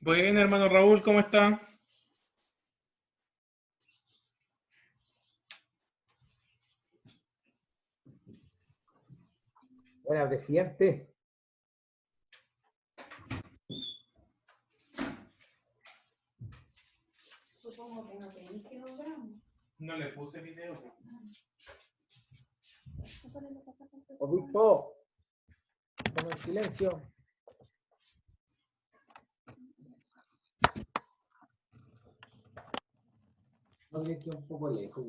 Bueno, hermano Raúl, ¿cómo está? Buena, presidente. Supongo que no tenéis kilogramos. No le puse video. Obispo, toma en silencio. No le queda un poco lejos.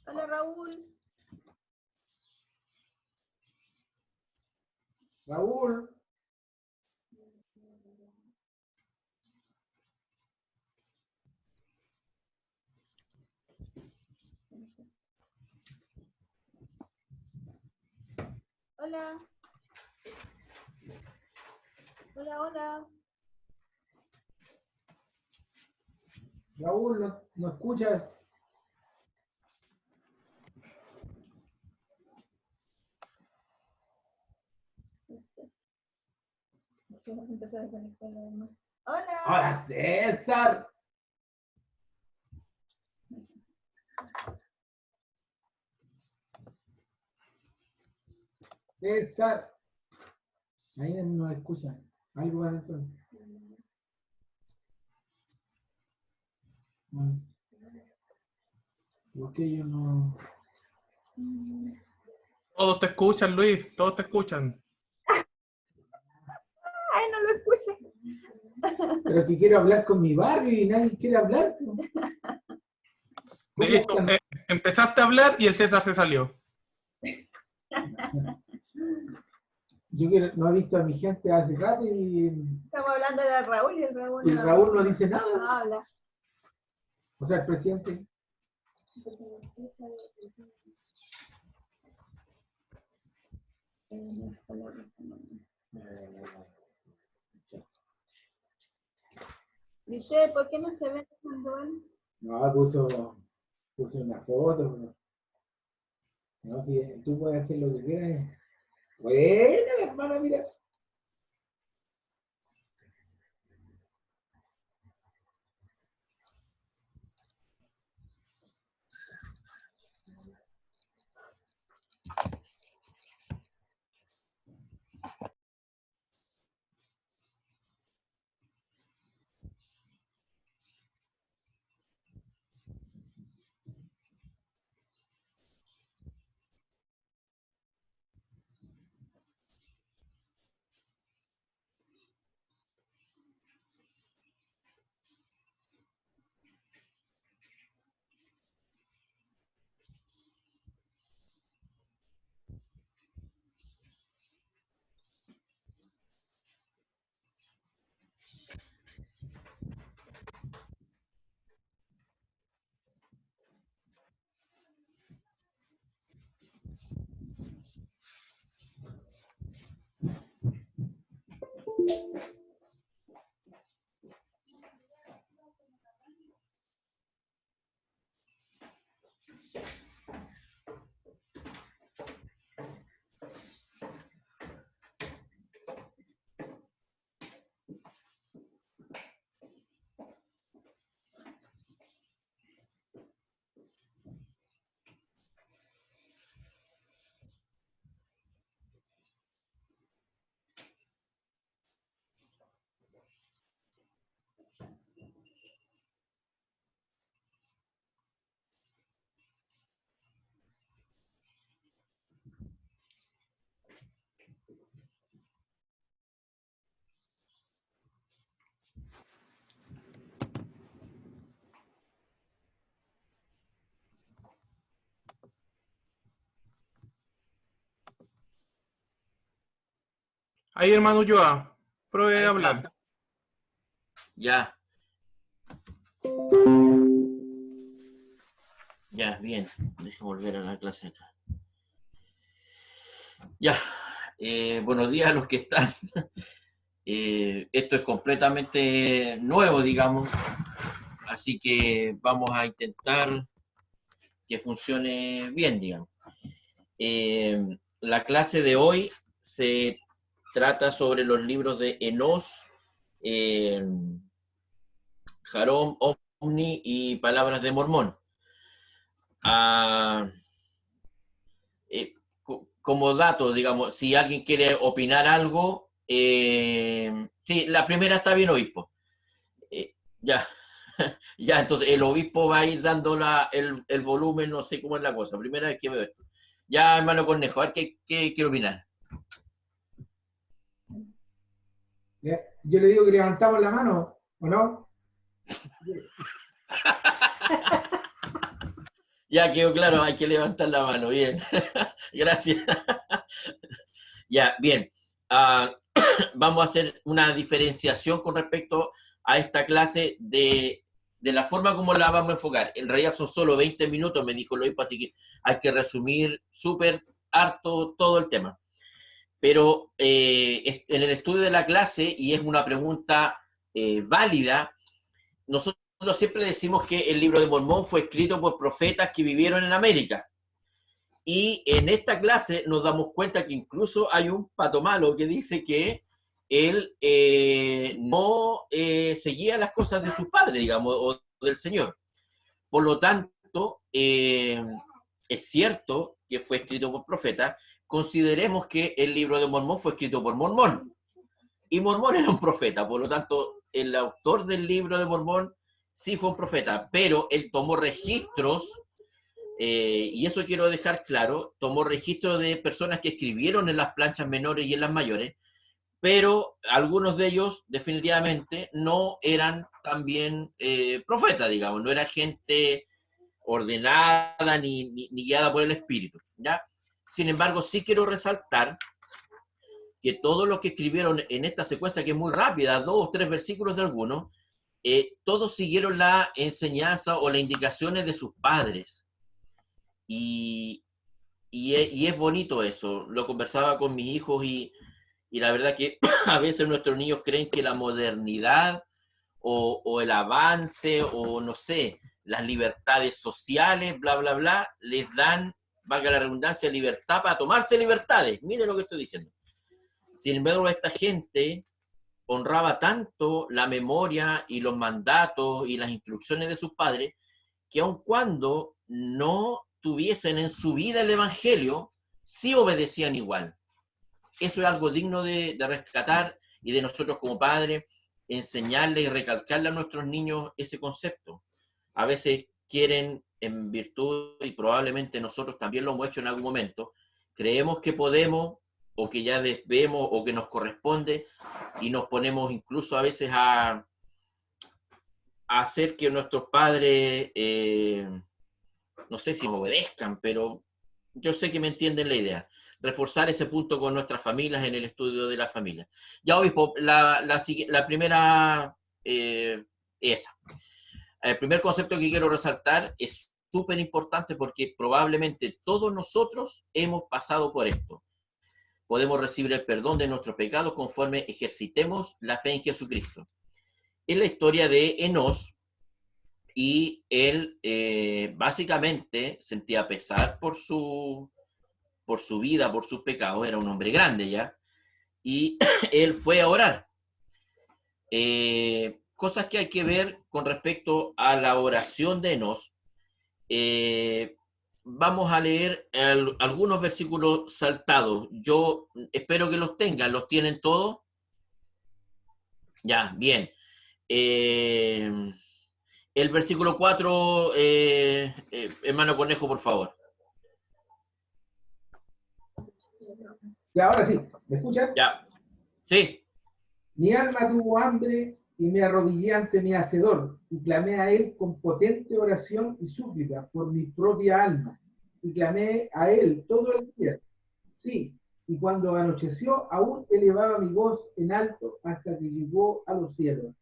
Hola Raúl. Raúl. Hola. Hola, hola. Raúl, ¿no escuchas? que nos empezó a desconectar la demás. Hola. Hola, César. César. Ahí no nos escuchan. Algo va entonces. ¿Por qué yo no? Todos te escuchan, Luis, todos te escuchan. Ay, no lo escuché. Pero que quiero hablar con mi barrio y nadie quiere hablar. De hecho, empezaste a hablar y el César se salió. Yo que no he visto a mi gente hace rato y Estamos hablando de Raúl y el Raúl no, Raúl no dice no nada. habla. O sea, el presidente. Dice, ¿por qué no se ve Sandoval? No, puso una foto. No, si tú puedes hacer lo que quieras. Buena, hermana, mira. Ahí, hermano Joa, pruebe Ahí a está. hablar. Ya. Ya, bien. Deje volver a la clase acá. Ya. Buenos días a los que están. Esto es completamente nuevo, digamos. Así que vamos a intentar que funcione bien, digamos. La clase de hoy se trata sobre los libros de Enos, Jarón, Omni y Palabras de Mormón. Como dato, digamos, si alguien quiere opinar algo, sí, la primera está bien, obispo. Ya, ya, entonces el obispo va a ir dando el volumen, no sé cómo es la cosa, primera vez que veo esto. Ya, hermano Cornejo, a ver qué quiere opinar. Yo le digo que levantamos la mano, ¿o no? Ya quedó claro, hay que levantar la mano, bien. Gracias. Ya, bien. Vamos a hacer una diferenciación con respecto a esta clase de la forma como la vamos a enfocar. En realidad son solo 20 minutos, me dijo Loipa, así que hay que resumir súper harto todo el tema. Pero en el estudio de la clase, y es una pregunta válida, nosotros siempre decimos que el libro de Mormón fue escrito por profetas que vivieron en América. Y en esta clase nos damos cuenta que incluso hay un pato malo que dice que él no seguía las cosas de sus padres, digamos, o del Señor. Por lo tanto, es cierto que fue escrito por profeta. Consideremos que el libro de Mormón fue escrito por Mormón. Y Mormón era un profeta, por lo tanto, el autor del libro de Mormón sí fue un profeta, pero él tomó registros, y eso quiero dejar claro, tomó registros de personas que escribieron en las planchas menores y en las mayores, pero algunos de ellos definitivamente no eran también profetas, digamos, no era gente ordenada ni guiada por el Espíritu, ¿ya? Sin embargo, sí quiero resaltar que todos los que escribieron en esta secuencia, que es muy rápida, 2 o 3 versículos de algunos, todos siguieron la enseñanza o las indicaciones de sus padres. Y es bonito eso. Lo conversaba con mis hijos y la verdad que a veces nuestros niños creen que la modernidad o el avance o no sé, las libertades sociales, bla, bla, bla, les dan, valga la redundancia, libertad para tomarse libertades. Miren lo que estoy diciendo. Sin embargo, esta gente honraba tanto la memoria y los mandatos y las instrucciones de sus padres, que aun cuando no tuviesen en su vida el Evangelio, sí obedecían igual. Eso es algo digno de rescatar y de nosotros como padres enseñarle y recalcarle a nuestros niños ese concepto. A veces quieren, en virtud, y probablemente nosotros también lo hemos hecho en algún momento, creemos que podemos o que ya debemos o que nos corresponde y nos ponemos incluso a veces a hacer que nuestros padres, no sé si nos obedezcan, pero yo sé que me entienden la idea. Reforzar ese punto con nuestras familias en el estudio de la familia. Ya, obispo, la primera, esa. El primer concepto que quiero resaltar es súper importante porque probablemente todos nosotros hemos pasado por esto. Podemos recibir el perdón de nuestros pecados conforme ejercitemos la fe en Jesucristo. Es la historia de Enós, y él básicamente sentía pesar por su vida, por sus pecados, era un hombre grande ya, y él fue a orar. Cosas que hay que ver con respecto a la oración de Enós. Vamos a leer algunos versículos saltados. Yo espero que los tengan. ¿Los tienen todos? Ya, bien. El versículo 4, hermano Conejo, por favor. Y ahora sí, ¿me escuchan? Ya. Sí. Mi alma tuvo hambre y me arrodillé ante mi Hacedor, y clamé a él con potente oración y súplica por mi propia alma, y clamé a él todo el día. Sí, y cuando anocheció, aún elevaba mi voz en alto hasta que llegó a los cielos.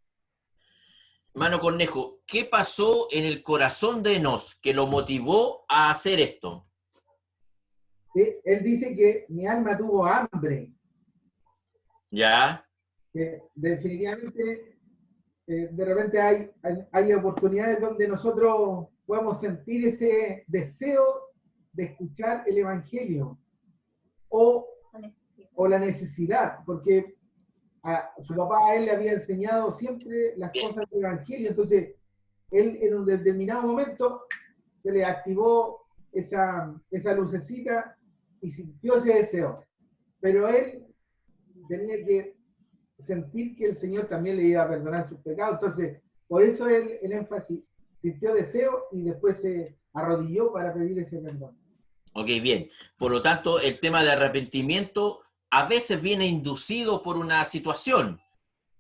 Hermano Cornejo, ¿qué pasó en el corazón de Enós que lo motivó a hacer esto? Él dice que mi alma tuvo hambre. Ya. Definitivamente, de repente hay oportunidades donde nosotros podemos sentir ese deseo de escuchar el Evangelio o la necesidad, porque a su papá a él le había enseñado siempre las cosas del Evangelio, entonces él en un determinado momento se le activó esa lucecita y sintió ese deseo, pero él tenía que sentir que el Señor también le iba a perdonar sus pecados, entonces por eso el énfasis, sintió deseo y después se arrodilló para pedir ese perdón. Ok, bien. Por lo tanto, el tema de arrepentimiento a veces viene inducido por una situación.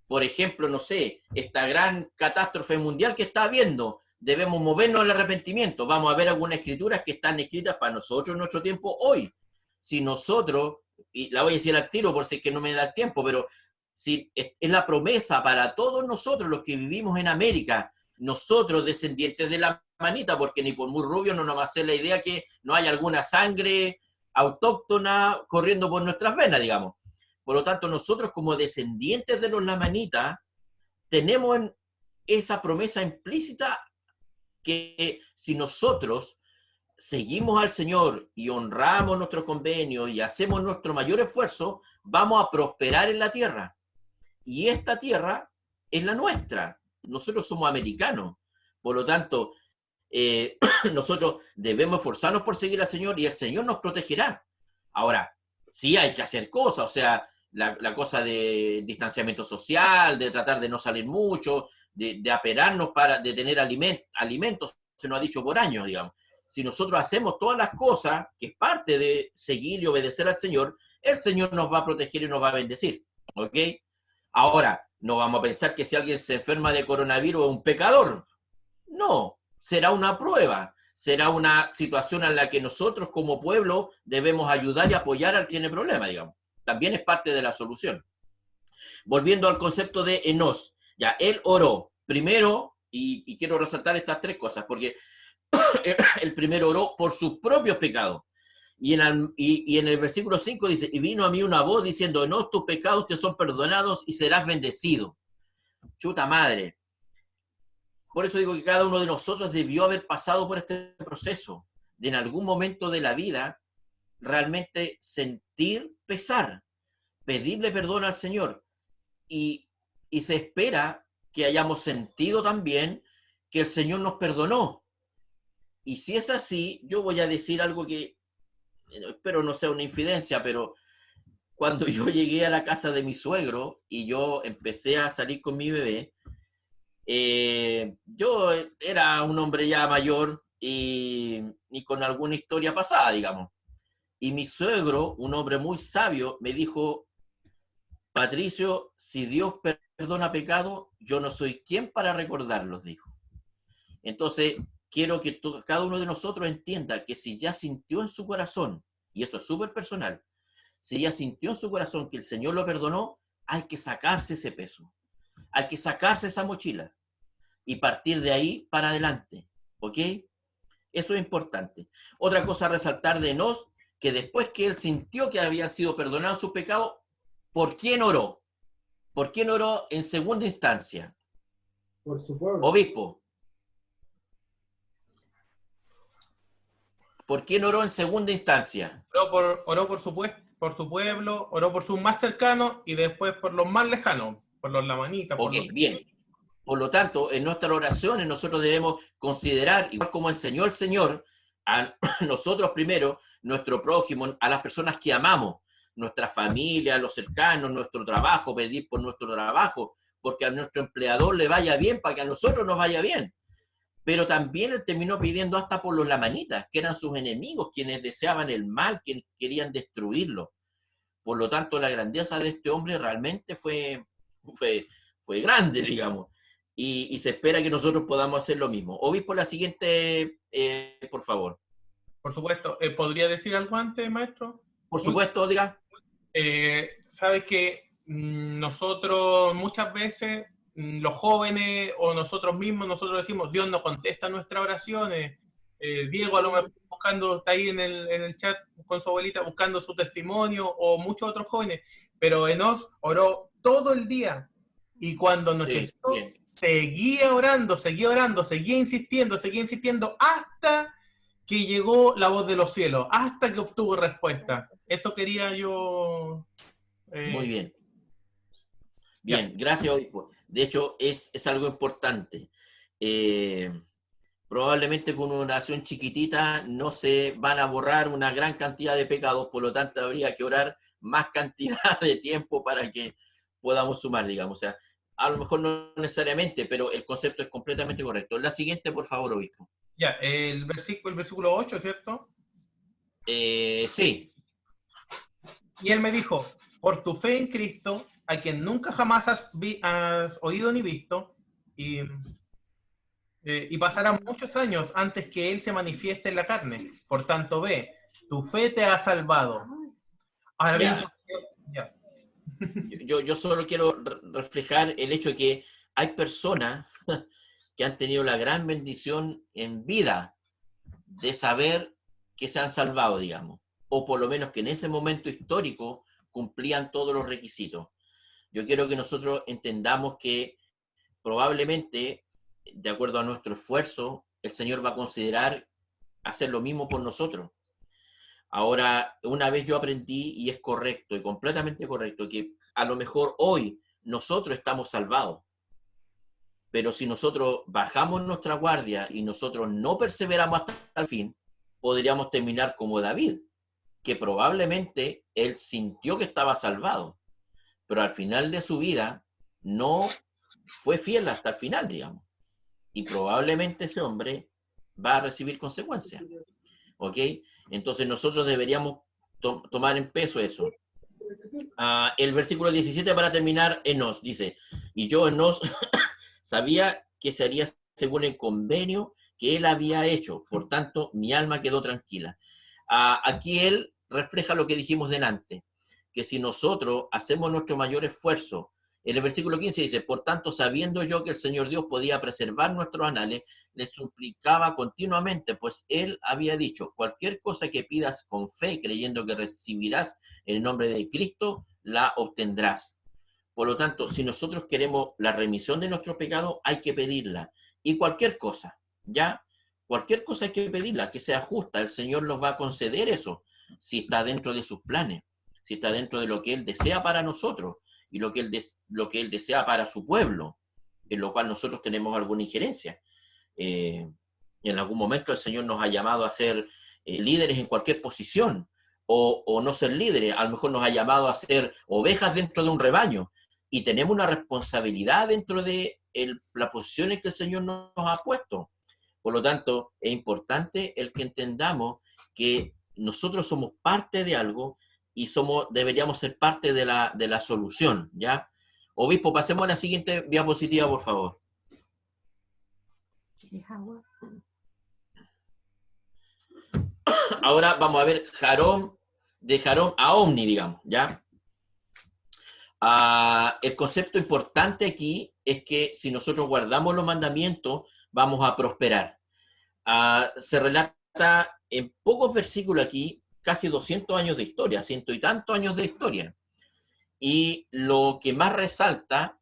Por ejemplo, no sé, esta gran catástrofe mundial que está habiendo, debemos movernos al arrepentimiento. Vamos a ver algunas escrituras que están escritas para nosotros en nuestro tiempo hoy. Si nosotros, y la voy a decir al tiro por si es que no me da tiempo, pero si es la promesa para todos nosotros los que vivimos en América, nosotros descendientes de la manita, porque ni por muy rubio no nos va a hacer la idea que no hay alguna sangre autóctona corriendo por nuestras venas, digamos. Por lo tanto, nosotros como descendientes de los lamanitas tenemos esa promesa implícita que si nosotros seguimos al Señor y honramos nuestros convenios y hacemos nuestro mayor esfuerzo, vamos a prosperar en la tierra. y esta tierra es la nuestra. Nosotros somos americanos. Por lo tanto, nosotros debemos esforzarnos por seguir al Señor y el Señor nos protegerá. Ahora, sí hay que hacer cosas, o sea, la cosa de distanciamiento social, de tratar de no salir mucho, de aperarnos de tener alimentos, se nos ha dicho por años, digamos. Si nosotros hacemos todas las cosas, que es parte de seguir y obedecer al Señor, el Señor nos va a proteger y nos va a bendecir, ¿ok? Ahora, no vamos a pensar que si alguien se enferma de coronavirus es un pecador. No, será una prueba, será una situación en la que nosotros como pueblo debemos ayudar y apoyar al que tiene problema, digamos. También es parte de la solución. Volviendo al concepto de Enós, ya, él oró primero, y quiero resaltar estas tres cosas, porque el primero oró por sus propios pecados. Y en el versículo 5 dice, y vino a mí una voz diciendo, Enós, tus pecados te son perdonados y serás bendecido. Chuta madre. Por eso digo que cada uno de nosotros debió haber pasado por este proceso, de en algún momento de la vida realmente sentir pesar, pedirle perdón al Señor. Y se espera que hayamos sentido también que el Señor nos perdonó. Y si es así, yo voy a decir algo que espero no sea una infidencia, pero cuando yo llegué a la casa de mi suegro y yo empecé a salir con mi bebé, yo era un hombre ya mayor y con alguna historia pasada, digamos. Y mi suegro, un hombre muy sabio, me dijo, Patricio, si Dios perdona pecado, yo no soy quien para recordarlos, dijo. Entonces, quiero que cada uno de nosotros entienda que si ya sintió en su corazón, y eso es súper personal, si ya sintió en su corazón que el Señor lo perdonó, hay que sacarse ese peso, hay que sacarse esa mochila y partir de ahí para adelante, ¿ok? Eso es importante. Otra cosa a resaltar de Enós, que después que él sintió que habían sido perdonados sus pecados, ¿por quién oró? ¿Por quién oró en segunda instancia? Por su pueblo. Obispo. ¿Por quién oró en segunda instancia? Oró por su pueblo, oró por sus más cercanos y después por los más lejanos, por los lamanitas. Ok, bien. Por lo tanto, en nuestras oraciones nosotros debemos considerar, igual como enseñó el Señor, a nosotros primero, nuestro prójimo, a las personas que amamos, nuestra familia, los cercanos, nuestro trabajo, pedir por nuestro trabajo, porque a nuestro empleador le vaya bien para que a nosotros nos vaya bien. Pero también él terminó pidiendo hasta por los lamanitas, que eran sus enemigos, quienes deseaban el mal, quienes querían destruirlo. Por lo tanto, la grandeza de este hombre realmente fue grande, digamos. Y se espera que nosotros podamos hacer lo mismo. Obispo, la siguiente, por favor. Por supuesto. ¿Podría decir algo antes, maestro? Por supuesto, diga. Sabes que nosotros muchas veces, los jóvenes o nosotros mismos, nosotros decimos, Dios no contesta nuestras oraciones. Diego a lo mejor buscando, está ahí en el chat con su abuelita buscando su testimonio, o muchos otros jóvenes, pero Enós oró todo el día, y cuando anocheció, seguía orando, seguía insistiendo, hasta que llegó la voz de los cielos, hasta que obtuvo respuesta. Eso quería yo... Muy bien. Bien, gracias, obispo. De hecho, es algo importante. Probablemente con una oración chiquitita no se van a borrar una gran cantidad de pecados, por lo tanto habría que orar más cantidad de tiempo para que podamos sumar, digamos. O sea, a lo mejor no necesariamente, pero el concepto es completamente correcto. La siguiente, por favor, obispo. Ya, el versículo 8, ¿cierto? Sí. Y él me dijo, por tu fe en Cristo, a quien nunca jamás has oído ni visto, y pasarán muchos años antes que Él se manifieste en la carne. Por tanto, ve, tu fe te ha salvado. Ahora bien, ya. Yo solo quiero reflejar el hecho de que hay personas que han tenido la gran bendición en vida de saber que se han salvado, digamos, o por lo menos que en ese momento histórico cumplían todos los requisitos. Yo quiero que nosotros entendamos que probablemente, de acuerdo a nuestro esfuerzo, el Señor va a considerar hacer lo mismo por nosotros. Ahora, una vez yo aprendí, y es correcto, y completamente correcto, que a lo mejor hoy nosotros estamos salvados. Pero si nosotros bajamos nuestra guardia y nosotros no perseveramos hasta el fin, podríamos terminar como David, que probablemente él sintió que estaba salvado, pero al final de su vida no fue fiel hasta el final, digamos. Y probablemente ese hombre va a recibir consecuencias. ¿Ok? Entonces nosotros deberíamos tomar en peso eso. El versículo 17 para terminar, Enos dice, y yo Enos sabía que se haría según el convenio que él había hecho, por tanto mi alma quedó tranquila. Aquí él refleja lo que dijimos delante, que si nosotros hacemos nuestro mayor esfuerzo, en el versículo 15 dice, por tanto, sabiendo yo que el Señor Dios podía preservar nuestros anales, le suplicaba continuamente, pues él había dicho, cualquier cosa que pidas con fe, creyendo que recibirás en el nombre de Cristo, la obtendrás. Por lo tanto, si nosotros queremos la remisión de nuestro pecado, hay que pedirla. Y cualquier cosa, ¿ya? Cualquier cosa hay que pedirla, que sea justa. El Señor nos va a conceder eso, si está dentro de sus planes, si está dentro de lo que Él desea para nosotros y lo que Él desea para su pueblo, en lo cual nosotros tenemos alguna injerencia. En algún momento el Señor nos ha llamado a ser líderes en cualquier posición, o no ser líderes, a lo mejor nos ha llamado a ser ovejas dentro de un rebaño, y tenemos una responsabilidad dentro de las posiciones que el Señor nos ha puesto. Por lo tanto, es importante el que entendamos que nosotros somos parte de algo y deberíamos ser parte de la solución, ¿ya? Obispo, pasemos a la siguiente diapositiva, por favor. Ahora vamos a ver de Jarón a Omni, digamos, ¿ya? El concepto importante aquí es que si nosotros guardamos los mandamientos, vamos a prosperar. Se relata en pocos versículos aquí casi 200 años de historia, ciento y tantos años de historia. Y lo que más resalta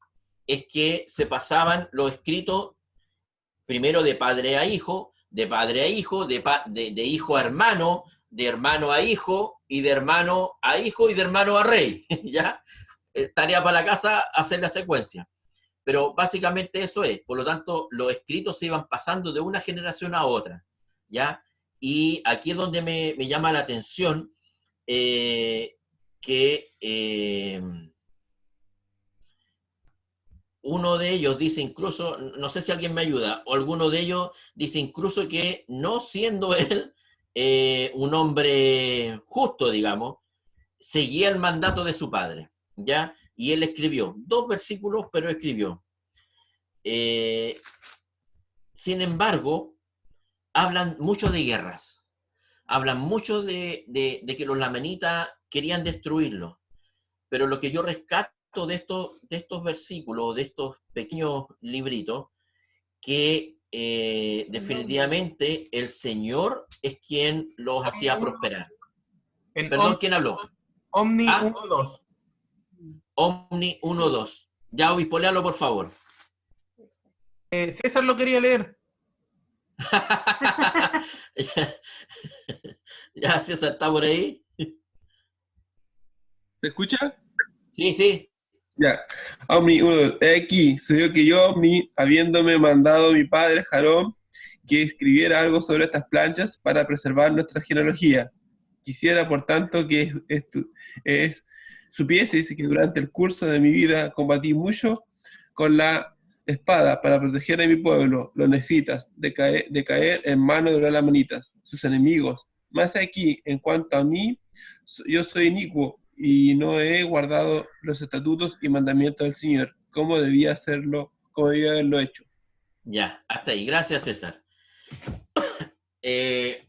es que se pasaban los escritos primero de padre a hijo, de padre a hijo, de hijo a hermano, de hermano a hijo, y de hermano a hijo, y de hermano a rey, ¿ya? Tarea para la casa, hacer la secuencia. Pero básicamente eso es. Por lo tanto, los escritos se iban pasando de una generación a otra, ¿ya? Y aquí es donde me llama la atención que uno de ellos dice incluso, no sé si alguien me ayuda, o alguno de ellos dice incluso que no siendo él un hombre justo, digamos, seguía el mandato de su padre, ¿ya? Y él escribió 2 versículos, pero escribió. Sin embargo, hablan mucho de guerras, hablan mucho de que los lamanitas querían destruirlo, pero lo que yo rescato de estos versículos, de estos pequeños libritos, que definitivamente el Señor es quien los hacía prosperar. Perdón, ¿quién habló? Omni 1.2. Omni 1.2. Ya, obispo, léalo, por favor. César lo quería leer. Ya, César, ¿está por ahí? ¿Se escucha? Sí, sí. Ya. Omni 1, aquí se dio que yo, Omni, habiéndome mandado mi padre Jarón que escribiera algo sobre estas planchas para preservar nuestra genealogía. Quisiera, por tanto, que supieseis que durante el curso de mi vida combatí mucho con la espada para proteger a mi pueblo, los nefitas, de caer en manos de los lamanitas, sus enemigos. Más aquí, en cuanto a mí, yo soy inicuo y no he guardado los estatutos y mandamientos del Señor, como debía haberlo hecho. Ya, hasta ahí. Gracias, César. ¿Qué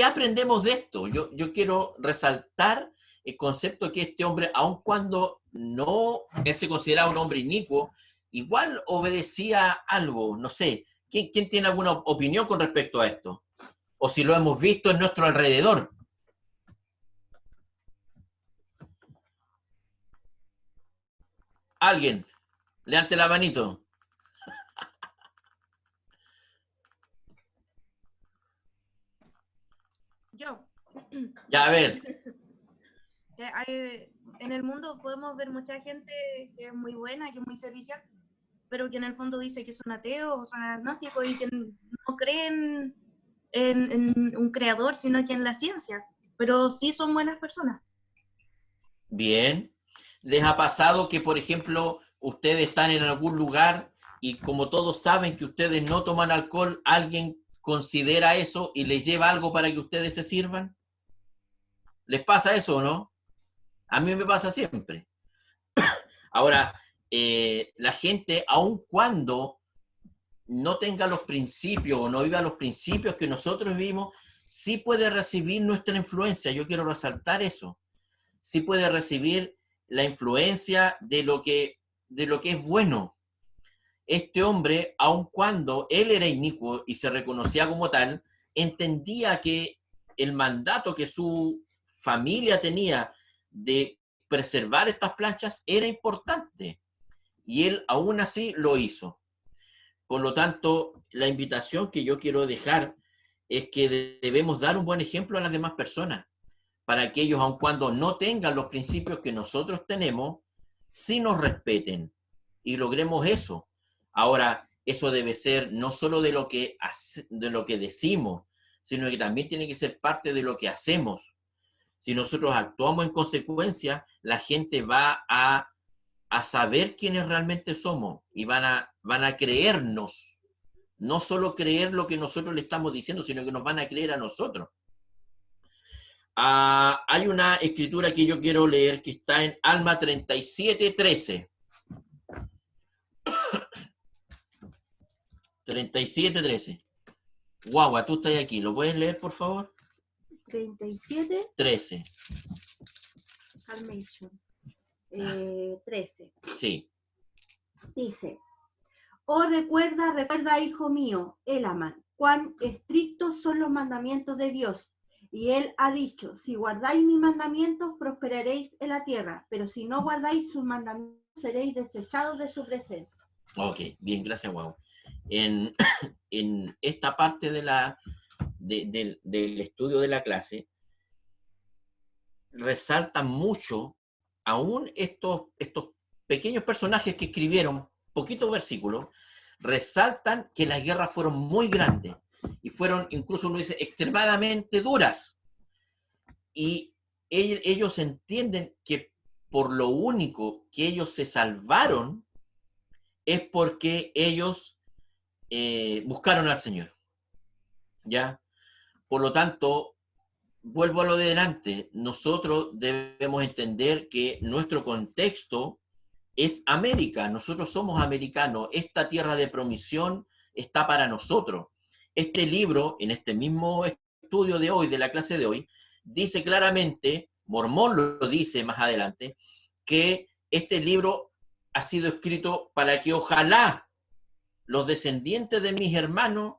aprendemos de esto? Yo quiero resaltar el concepto que este hombre, aun cuando no, él se consideraba un hombre inicuo, igual obedecía algo, no sé. ¿Quién tiene alguna opinión con respecto a esto? O si lo hemos visto en nuestro alrededor. ¿Alguien? Levante la manito. Yo. Ya, a ver. en el mundo podemos ver mucha gente que es muy buena, que es muy servicial, pero que en el fondo dice que son ateos o son agnósticos y que no creen en un creador, sino que en la ciencia, pero sí son buenas personas. Bien. ¿Les ha pasado que, por ejemplo, ustedes están en algún lugar y como todos saben que ustedes no toman alcohol, alguien considera eso y les lleva algo para que ustedes se sirvan? ¿Les pasa eso o no? A mí me pasa siempre. Ahora, la gente, aun cuando no tenga los principios o no viva los principios que nosotros vivimos, sí puede recibir nuestra influencia. Yo quiero resaltar eso. Sí puede recibir la influencia de lo que es bueno. Este hombre, aun cuando él era inicuo y se reconocía como tal, entendía que el mandato que su familia tenía de preservar estas planchas era importante. Y él aún así lo hizo. Por lo tanto, la invitación que yo quiero dejar es que debemos dar un buen ejemplo a las demás personas, para que ellos, aun cuando no tengan los principios que nosotros tenemos, sí nos respeten y logremos eso. Ahora, eso debe ser no solo de lo que decimos, sino que también tiene que ser parte de lo que hacemos. Si nosotros actuamos en consecuencia, la gente va a saber quiénes realmente somos y van a creernos. No solo creer lo que nosotros le estamos diciendo, sino que nos van a creer a nosotros. Hay una escritura que yo quiero leer que está en Alma 37:13. 37:13. Guagua, tú estás aquí. ¿Lo puedes leer, por favor? 37:13. Trece. 13. Sí. Dice: oh, recuerda, hijo mío, Elaman, cuán estrictos son los mandamientos de Dios. Y él ha dicho: si guardáis mis mandamientos, prosperaréis en la tierra, pero si no guardáis sus mandamientos, seréis desechados de su presencia. Ok, bien, gracias, Guagua. En esta parte del estudio de la clase, resaltan mucho aún estos pequeños personajes que escribieron poquitos versículos, resaltan que las guerras fueron muy grandes y fueron, incluso uno dice, extremadamente duras. Y ellos entienden que por lo único que ellos se salvaron es porque ellos buscaron al Señor. ¿Ya? Por lo tanto, vuelvo a lo de delante, nosotros debemos entender que nuestro contexto es América, nosotros somos americanos, esta tierra de promisión está para nosotros. Este libro, en este mismo estudio de hoy, de la clase de hoy, dice claramente, Mormón lo dice más adelante, que este libro ha sido escrito para que ojalá los descendientes de mis hermanos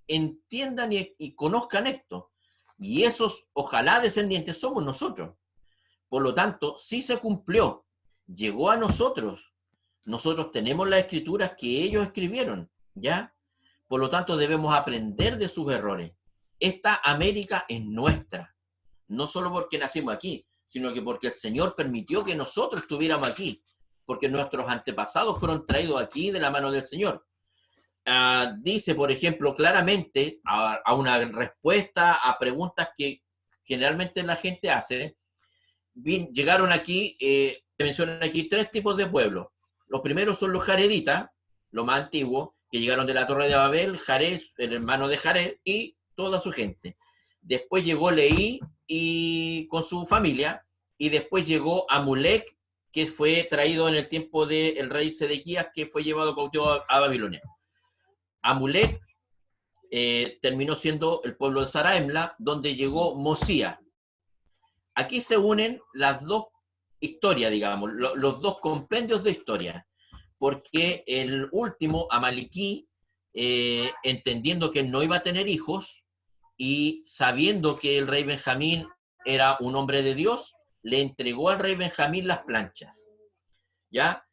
entiendan y conozcan esto. Y esos ojalá descendientes somos nosotros. Por lo tanto, sí se cumplió. Llegó a nosotros. Nosotros tenemos las escrituras que ellos escribieron, ¿ya? Por lo tanto, debemos aprender de sus errores. Esta América es nuestra. No solo porque nacimos aquí, sino que porque el Señor permitió que nosotros estuviéramos aquí. Porque nuestros antepasados fueron traídos aquí de la mano del Señor. Dice, por ejemplo, claramente a una respuesta a preguntas que generalmente la gente hace. Llegaron aquí, se mencionan aquí 3 tipos de pueblos. Los primeros son los jareditas, los más antiguos, que llegaron de la Torre de Babel, Jared, el hermano de Jared, y toda su gente. Después llegó Leí y con su familia, y después llegó Amulek, que fue traído en el tiempo del rey Sedequías, que fue llevado cautivo a Babilonia. Amulek terminó siendo el pueblo de Zaraemla, donde llegó Mosías. Aquí se unen las dos historias, digamos, los dos compendios de historia, porque el último, Amaliquí, entendiendo que no iba a tener hijos y sabiendo que el rey Benjamín era un hombre de Dios, le entregó al rey Benjamín las planchas, ¿ya?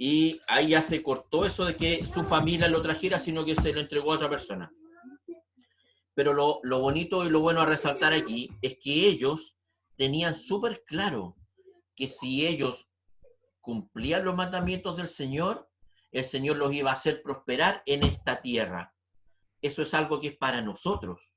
Y ahí ya se cortó eso de que su familia lo trajera, sino que se lo entregó a otra persona. Pero lo bonito y lo bueno a resaltar aquí es que ellos tenían súper claro que si ellos cumplían los mandamientos del Señor, el Señor los iba a hacer prosperar en esta tierra. Eso es algo que es para nosotros.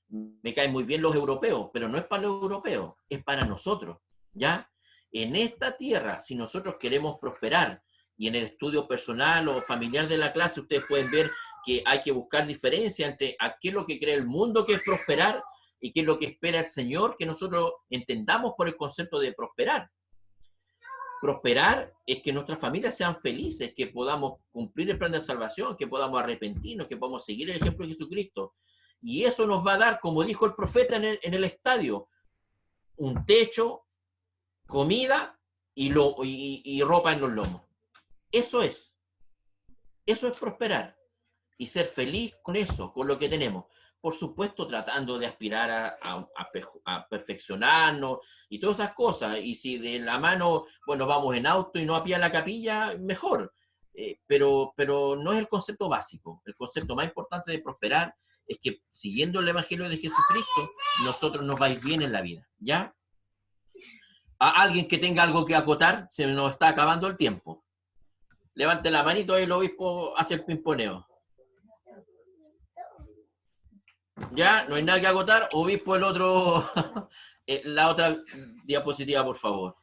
Me caen muy bien los europeos, pero no es para los europeos, es para nosotros, ¿ya? En esta tierra, si nosotros queremos prosperar, y en el estudio personal o familiar de la clase, ustedes pueden ver que hay que buscar diferencia entre a qué es lo que cree el mundo que es prosperar y qué es lo que espera el Señor que nosotros entendamos por el concepto de prosperar. Prosperar es que nuestras familias sean felices, que podamos cumplir el plan de salvación, que podamos arrepentirnos, que podamos seguir el ejemplo de Jesucristo. Y eso nos va a dar, como dijo el profeta en el estadio, un techo, comida y ropa en los lomos. Eso es prosperar y ser feliz con eso, con lo que tenemos. Por supuesto, tratando de aspirar a perfeccionarnos y todas esas cosas. Y si de la mano, bueno, vamos en auto y no a pie a la capilla, mejor. Pero no es el concepto básico. El concepto más importante de prosperar es que siguiendo el Evangelio de Jesucristo, nosotros nos va a ir bien en la vida, ¿ya? ¿A alguien que tenga algo que acotar? Se nos está acabando el tiempo. Levante la manito y el obispo hace el pimponeo. ¿Ya? ¿No hay nada que agotar? Obispo, el otro... la otra diapositiva, por favor.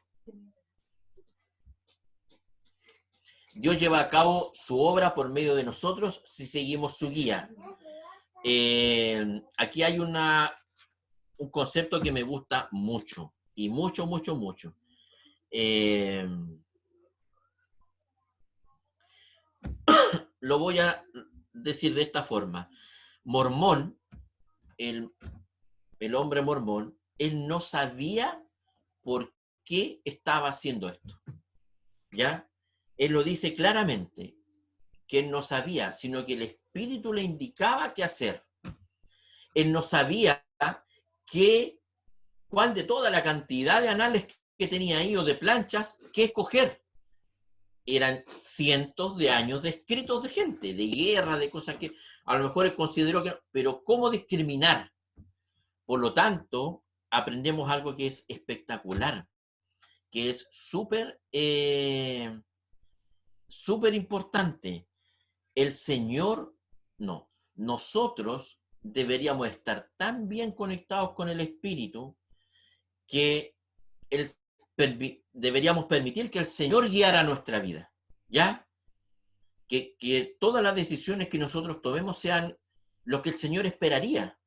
Dios lleva a cabo su obra por medio de nosotros si seguimos su guía. Aquí hay un concepto que me gusta mucho. Y mucho, mucho, mucho. Lo voy a decir de esta forma. Mormón, el hombre mormón, él no sabía por qué estaba haciendo esto. ¿Ya? Él lo dice claramente, que él no sabía, sino que el Espíritu le indicaba qué hacer. Él no sabía cuál de toda la cantidad de anales que tenía ahí o de planchas, qué escoger. Eran cientos de años de escritos de gente, de guerra, de cosas que a lo mejor él consideró que no, pero ¿cómo discriminar? Por lo tanto, aprendemos algo que es espectacular, que es súper importante. El Señor, no, nosotros deberíamos estar tan bien conectados con el Espíritu que deberíamos permitir que el Señor guiara nuestra vida, ¿ya? Que todas las decisiones que nosotros tomemos sean lo que el Señor esperaría.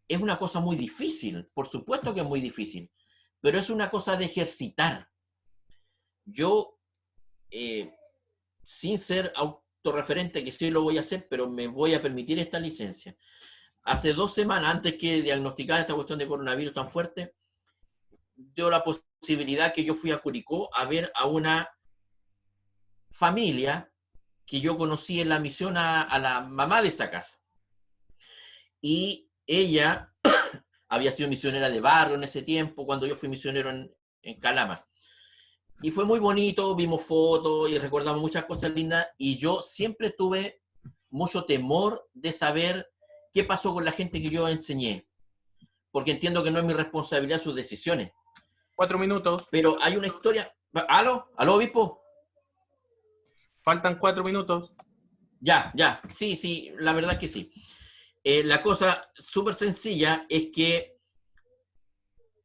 Es una cosa muy difícil, por supuesto que es muy difícil, pero es una cosa de ejercitar. Yo, sin ser autorreferente, que sí lo voy a hacer, pero me voy a permitir esta licencia. Hace 2 semanas, antes que diagnosticar esta cuestión de coronavirus tan fuerte, dio la posibilidad que yo fui a Curicó a ver a una familia que yo conocí en la misión a la mamá de esa casa. Y ella había sido misionera de barrio en ese tiempo, cuando yo fui misionero en Calama. Y fue muy bonito, vimos fotos y recordamos muchas cosas lindas, y yo siempre tuve mucho temor de saber qué pasó con la gente que yo enseñé, porque entiendo que no es mi responsabilidad sus decisiones. 4 minutos. Pero hay una historia... ¿Aló? ¿Aló, obispo? Faltan 4 minutos. Ya, sí, la verdad es que sí. La cosa súper sencilla es que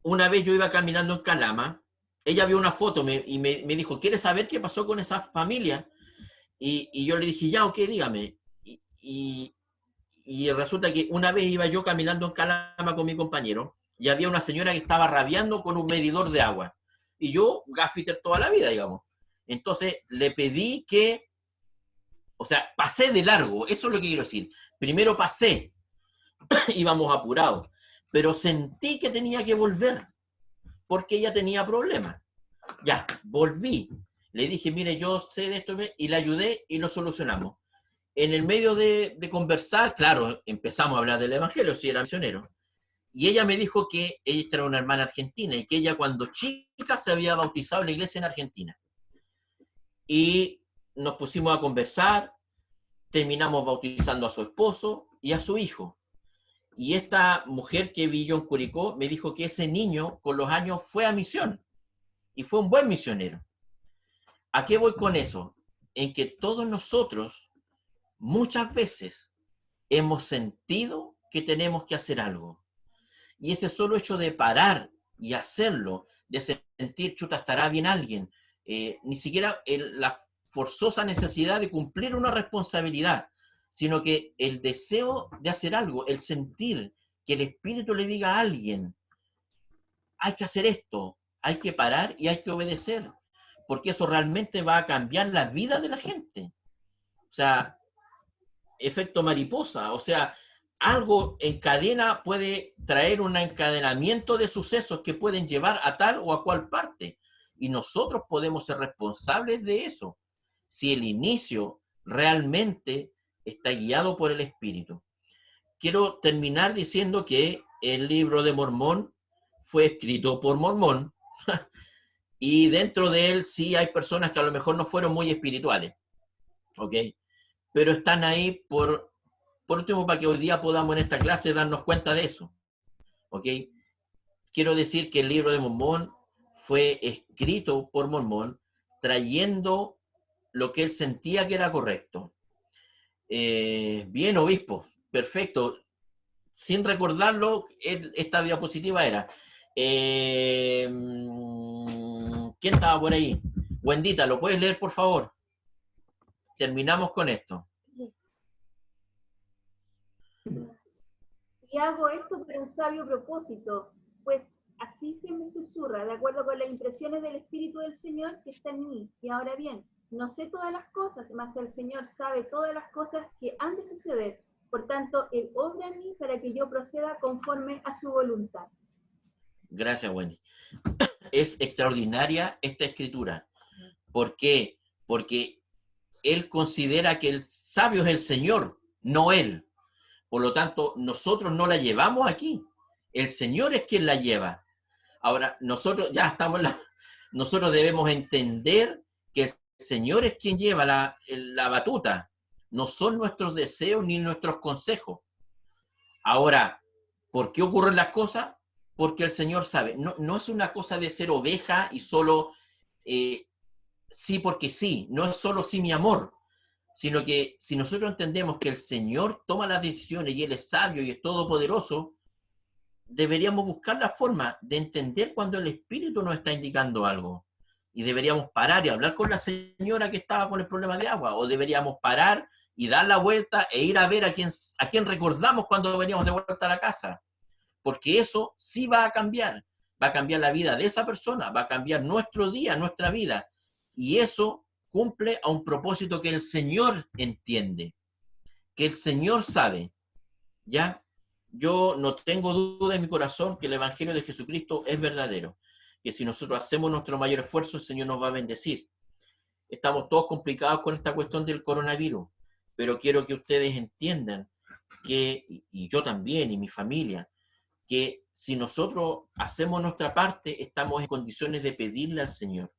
una vez yo iba caminando en Calama, ella vio una foto y me dijo, ¿quieres saber qué pasó con esa familia? Y yo le dije, ya, ok, dígame. Y resulta que una vez iba yo caminando en Calama con mi compañero y había una señora que estaba rabiando con un medidor de agua. Y yo, gaffiter toda la vida, digamos. Entonces le pedí o sea, pasé de largo, eso es lo que quiero decir. Primero pasé, íbamos apurados, pero sentí que tenía que volver, porque ella tenía problemas. Ya, volví. Le dije, mire, yo sé de esto, y le ayudé y lo solucionamos. En el medio de conversar, claro, empezamos a hablar del Evangelio, si era misionero. Y ella me dijo que ella era una hermana argentina y que ella cuando chica se había bautizado en la iglesia en Argentina. Y nos pusimos a conversar, terminamos bautizando a su esposo y a su hijo. Y esta mujer que vi yo en Curicó me dijo que ese niño con los años fue a misión. y fue un buen misionero. ¿A qué voy con eso? En que todos nosotros muchas veces hemos sentido que tenemos que hacer algo. Y ese solo hecho de parar y hacerlo, de sentir, chuta, estará bien alguien, ni siquiera la forzosa necesidad de cumplir una responsabilidad, sino que el deseo de hacer algo, el sentir que el Espíritu le diga a alguien, hay que hacer esto, hay que parar y hay que obedecer, porque eso realmente va a cambiar la vida de la gente. O sea, efecto mariposa, o sea, algo en cadena puede traer un encadenamiento de sucesos que pueden llevar a tal o a cual parte. Y nosotros podemos ser responsables de eso, si el inicio realmente está guiado por el Espíritu. Quiero terminar diciendo que el libro de Mormón fue escrito por Mormón, y dentro de él sí hay personas que a lo mejor no fueron muy espirituales, ¿ok? Pero están ahí por último, para que hoy día podamos en esta clase darnos cuenta de eso, ¿ok? Quiero decir que el libro de Mormón fue escrito por Mormón trayendo lo que él sentía que era correcto. Bien, obispo, perfecto. Sin recordarlo, esta diapositiva era... ¿quién estaba por ahí? Wendita, ¿lo puedes leer, por favor? Terminamos con esto. Y hago esto por un sabio propósito, pues así se me susurra, de acuerdo con las impresiones del Espíritu del Señor que está en mí. Y ahora bien, no sé todas las cosas, mas el Señor sabe todas las cosas que han de suceder. Por tanto, Él obra en mí para que yo proceda conforme a su voluntad. Gracias, Wendy. Es extraordinaria esta escritura. ¿Por qué? Porque él considera que el sabio es el Señor, no él. Por lo tanto, nosotros no la llevamos aquí. El Señor es quien la lleva. Ahora, nosotros ya estamos nosotros debemos entender que el Señor es quien lleva la batuta. No son nuestros deseos ni nuestros consejos. Ahora, ¿por qué ocurren las cosas? Porque el Señor sabe. No es una cosa de ser oveja y solo sí porque sí. No es solo sí mi amor. Sino que si nosotros entendemos que el Señor toma las decisiones y Él es sabio y es todopoderoso, deberíamos buscar la forma de entender cuando el Espíritu nos está indicando algo. Y deberíamos parar y hablar con la señora que estaba con el problema de agua. O deberíamos parar y dar la vuelta e ir a ver a quién recordamos cuando veníamos de vuelta a la casa. Porque eso sí va a cambiar. Va a cambiar la vida de esa persona, va a cambiar nuestro día, nuestra vida. Y eso cumple a un propósito que el Señor entiende, que el Señor sabe. ¿Ya? Yo no tengo duda en mi corazón que el Evangelio de Jesucristo es verdadero, que si nosotros hacemos nuestro mayor esfuerzo, el Señor nos va a bendecir. Estamos todos complicados con esta cuestión del coronavirus, pero quiero que ustedes entiendan que, y yo también, y mi familia, que si nosotros hacemos nuestra parte, estamos en condiciones de pedirle al Señor.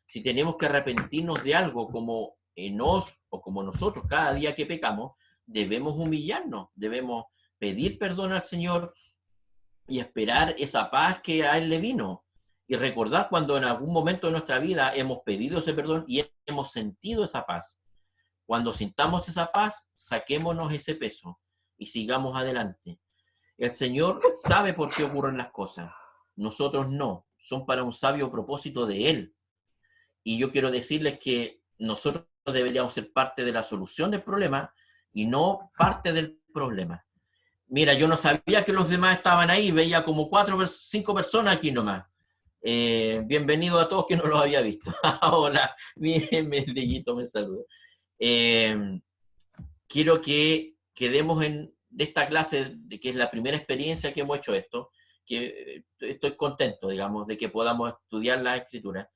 Si tenemos que arrepentirnos de algo como Enos o como nosotros cada día que pecamos, debemos humillarnos, debemos pedir perdón al Señor y esperar esa paz que a Él le vino. Y recordar cuando en algún momento de nuestra vida hemos pedido ese perdón y hemos sentido esa paz. Cuando sintamos esa paz, saquémonos ese peso y sigamos adelante. El Señor sabe por qué ocurren las cosas. Nosotros no. Son para un sabio propósito de Él. Y yo quiero decirles que nosotros deberíamos ser parte de la solución del problema y no parte del problema. Mira, yo no sabía que los demás estaban ahí, veía como 4 o 5 personas aquí nomás. Bienvenido a todos que no los había visto. Hola, mi Dieguito me saluda. Quiero que quedemos en esta clase, de que es la primera experiencia que hemos hecho esto, que estoy contento, digamos, de que podamos estudiar la Escritura,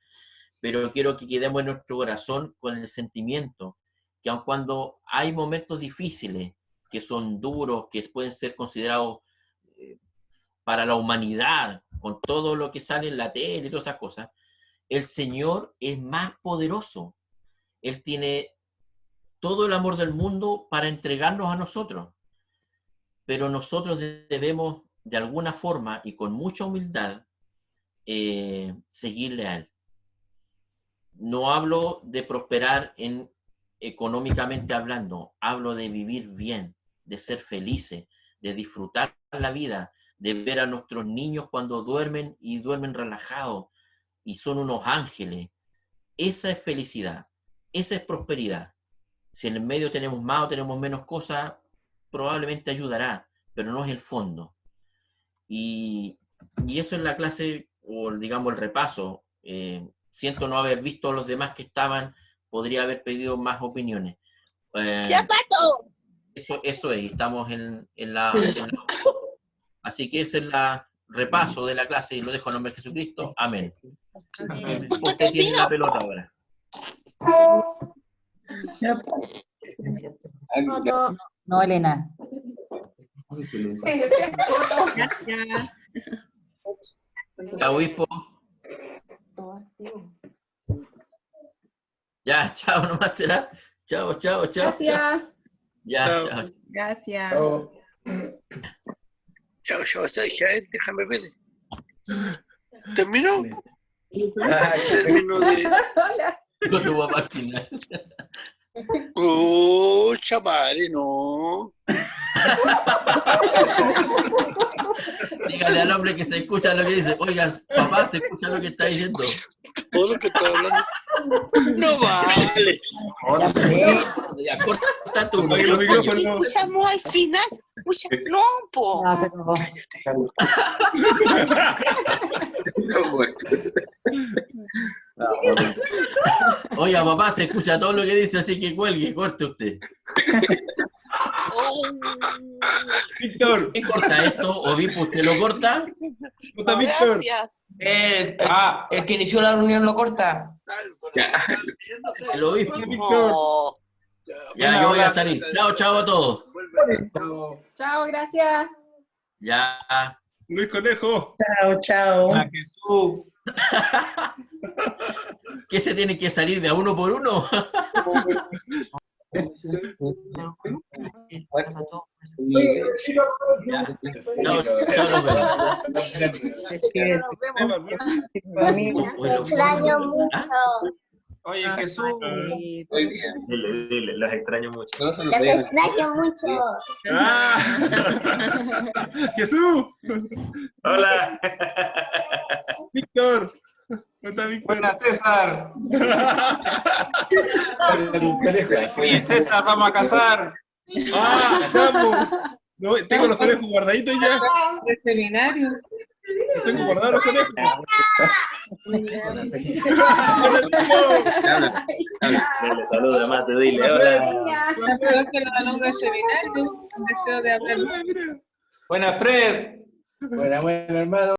pero quiero que quedemos en nuestro corazón con el sentimiento que aun cuando hay momentos difíciles, que son duros, que pueden ser considerados para la humanidad, con todo lo que sale en la tele y todas esas cosas, el Señor es más poderoso. Él tiene todo el amor del mundo para entregarnos a nosotros. Pero nosotros debemos, de alguna forma y con mucha humildad, seguirle a Él. no hablo de prosperar económicamente hablando, hablo de vivir bien, de ser felices, de disfrutar la vida, de ver a nuestros niños cuando duermen y duermen relajados y son unos ángeles. Esa es felicidad, esa es prosperidad. Si en el medio tenemos más o tenemos menos cosas, probablemente ayudará, pero no es el fondo. Y eso es la clase, o digamos el repaso. Siento no haber visto a los demás que estaban, podría haber pedido más opiniones. Eso es, estamos en la... Así que ese es el repaso de la clase y lo dejo en nombre de Jesucristo. Amén. Usted tiene la pelota ahora. No, Elena. Ya, obispo. Ya, chao, nomás será. Chao, chao, chao. Gracias. Chao. Ya, Chao. chao. Gracias. Chao, déjame ver. ¿Terminó? Terminó de... Hola. No te voy a marginar. Madre, no. Dígale al hombre que se escucha lo que dice. Oiga, papá, se escucha lo que está diciendo. Todo lo que está hablando. No vale. Ya, corta tú. Oye, los micrófonos. Escuchamos al final. No, po. No, se acabó. Oiga, papá, se escucha todo lo que dice, así que cuelgue, corte usted. Víctor, ¿Quién corta esto? ¿Obispo, usted lo corta? ¿cómo está Víctor? Gracias. El que inició la reunión lo corta. El obispo. No. Ya, yo voy a salir. Chao, chao a todos. Chao, gracias. Ya. Luis Conejo. Chao. Jesús. ¿Qué se tiene que salir de a uno por uno? Ya. Chao, chao, nos vemos. Te extraño mucho. Oye, Jesús. Dile, los extraño mucho. Los extraño mucho. ¡Ah! ¡Jesús! Hola. ¡Víctor! ¿Cómo está Víctor? Hola, César. Oye, César, vamos a casar. ¡Ah! ¡Vamos! No, tengo los conejos guardaditos ya. De seminario. Los tengo guardados los conejos. Dale, saludos, Mate, dile. Hola. Creo que los alumnos de seminario. Un deseo de hablar. Buena, Fred. Buena, hermano.